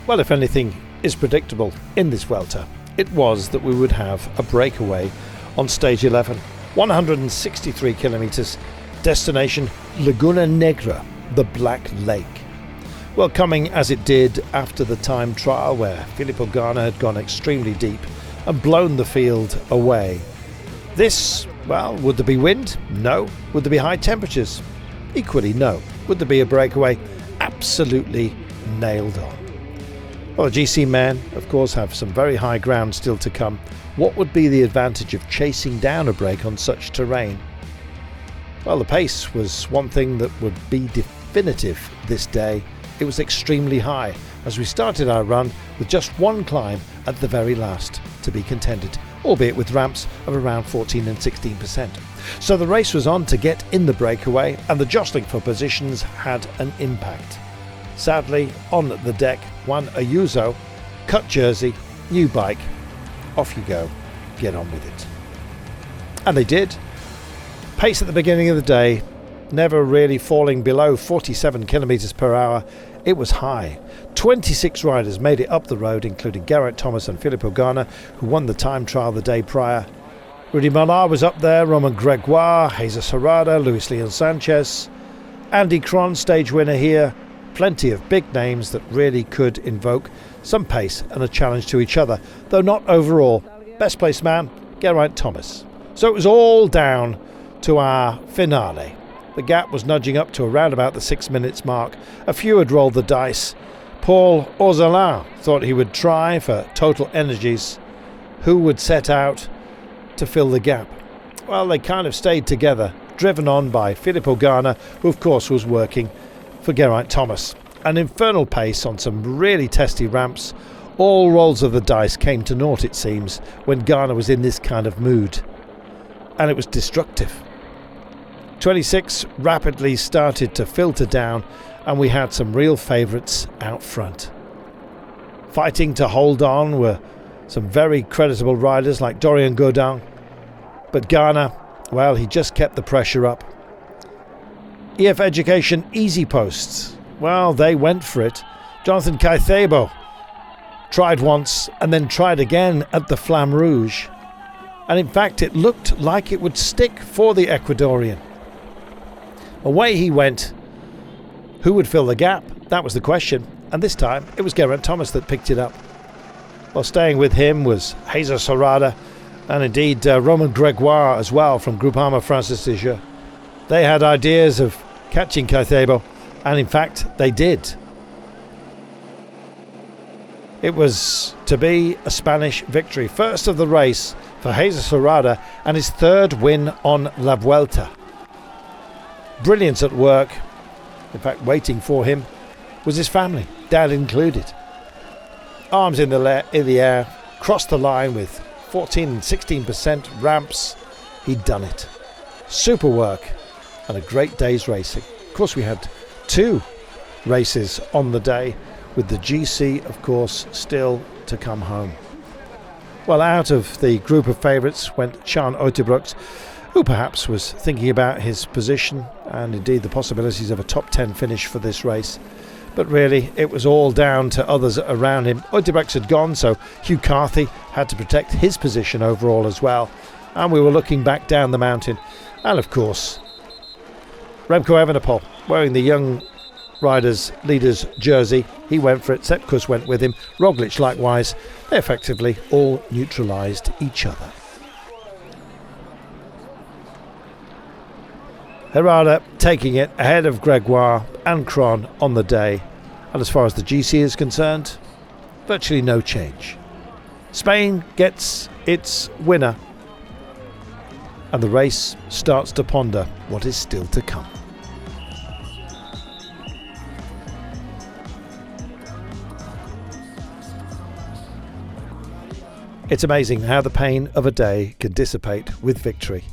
Well, if anything is predictable in this Vuelta, it was that we would have a breakaway on stage 11, 163 kilometres, destination Laguna Negra, the Black Lake. Well, coming as it did after the time trial where Filippo Ganna had gone extremely deep and blown the field away. This, well, would there be wind? No. Would there be high temperatures? Equally no. Would there be a breakaway? Absolutely nailed on. Well, the GC men, of course, have some very high ground still to come. What would be the advantage of chasing down a break on such terrain? Well, the pace was one thing that would be definitive this day. It was extremely high as we started our run with just one climb at the very last to be contended, albeit with ramps of around 14 and 16%. So the race was on to get in the breakaway, and the jostling for positions had an impact. Sadly, on the deck, Juan Ayuso, cut jersey, new bike, off you go, get on with it. And they did. Pace at the beginning of the day, never really falling below 47 kilometres per hour. It was high. 26 riders made it up the road, including Geraint Thomas and Filippo Ganna, who won the time trial the day prior. Rudy Mollard was up there, Romain Gregoire, Jesus Herrada, Luis Leon Sanchez, Andy Cron, stage winner here. Plenty of big names that really could invoke some pace and a challenge to each other, though not overall. Best placed man, Geraint Thomas. So it was all down to our finale. The gap was nudging up to around about the 6 minutes mark. A few had rolled the dice. Paul Orzelin thought he would try for Total Energies. Who would set out to fill the gap? Well, they kind of stayed together, driven on by Filippo Ganna, who of course was working for Geraint Thomas. An infernal pace on some really testy ramps. All rolls of the dice came to naught, it seems, when Ganna was in this kind of mood. And it was destructive. 26 rapidly started to filter down, and we had some real favourites out front. Fighting to hold on were some very creditable riders like Dorian Godin, but Ganna, well, he just kept the pressure up. EF Education easy posts, well, they went for it. Jonathan Caicedo tried once and then tried again at the Flamme Rouge, and in fact it looked like it would stick for the Ecuadorian. Away he went. Who would fill the gap? That was the question, and this time it was Geraint Thomas that picked it up. Well, staying with him was Jesus Herrada and indeed Romain Gregoire as well from Groupama Francis de Jeux. They had ideas of catching Caicedo, and in fact they did. It was to be a Spanish victory, first of the race for Jesus Herrada and his third win on La Vuelta. Brilliance at work. In fact, waiting for him was his family, dad included. Arms in the air, crossed the line with 14 and 16% ramps. He'd done it. Super work and a great day's racing. Of course, we had 2 races on the day, with the GC, of course, still to come home. Well, out of the group of favourites went Sean Uijtdebroeks, who perhaps was thinking about his position and indeed the possibilities of a top 10 finish for this race. But really, it was all down to others around him. Uijtdebroeks had gone, so Hugh Carthy had to protect his position overall as well. And we were looking back down the mountain. And of course, Remco Evenepoel, wearing the young riders' leaders' jersey. He went for it. Sepp Kuss went with him. Roglic likewise. They effectively all neutralised each other. Herrada taking it ahead of Gregoire and Cron on the day, and as far as the GC is concerned, virtually no change. Spain gets its winner, and the race starts to ponder what is still to come. It's amazing how the pain of a day can dissipate with victory.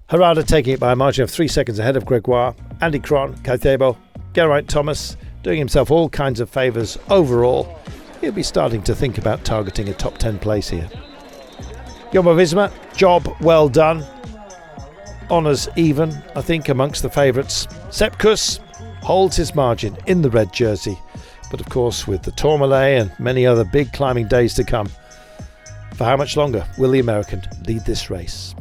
Herrada taking it by a margin of 3 seconds ahead of Gregoire, Andy Cron, Caicedo, Geraint Thomas doing himself all kinds of favours overall. He'll be starting to think about targeting a top 10 place here. Jumbo-Visma, job well done. Honours even, I think, amongst the favourites. Sepp Kuss holds his margin in the red jersey. But of course, with the Tourmalet and many other big climbing days to come, for how much longer will the American lead this race?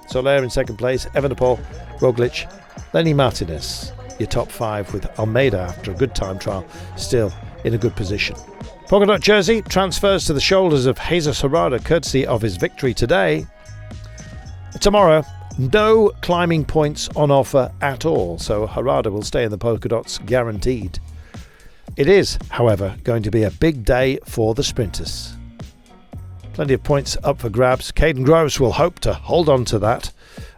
Soler in second place, Evenepoel, Roglic, Lenny Martinez. Your top 5 with Almeida after a good time trial still in a good position. Polka dot jersey transfers to the shoulders of Jesus Herrada courtesy of his victory today. Tomorrow, no climbing points on offer at all, so Herrada will stay in the polka dots guaranteed. It is, however, going to be a big day for the sprinters. Plenty of points up for grabs. Caden Groves will hope to hold on to that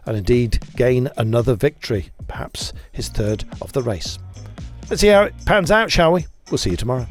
and indeed gain another victory, perhaps his third of the race. Let's see how it pans out, shall we? We'll see you tomorrow.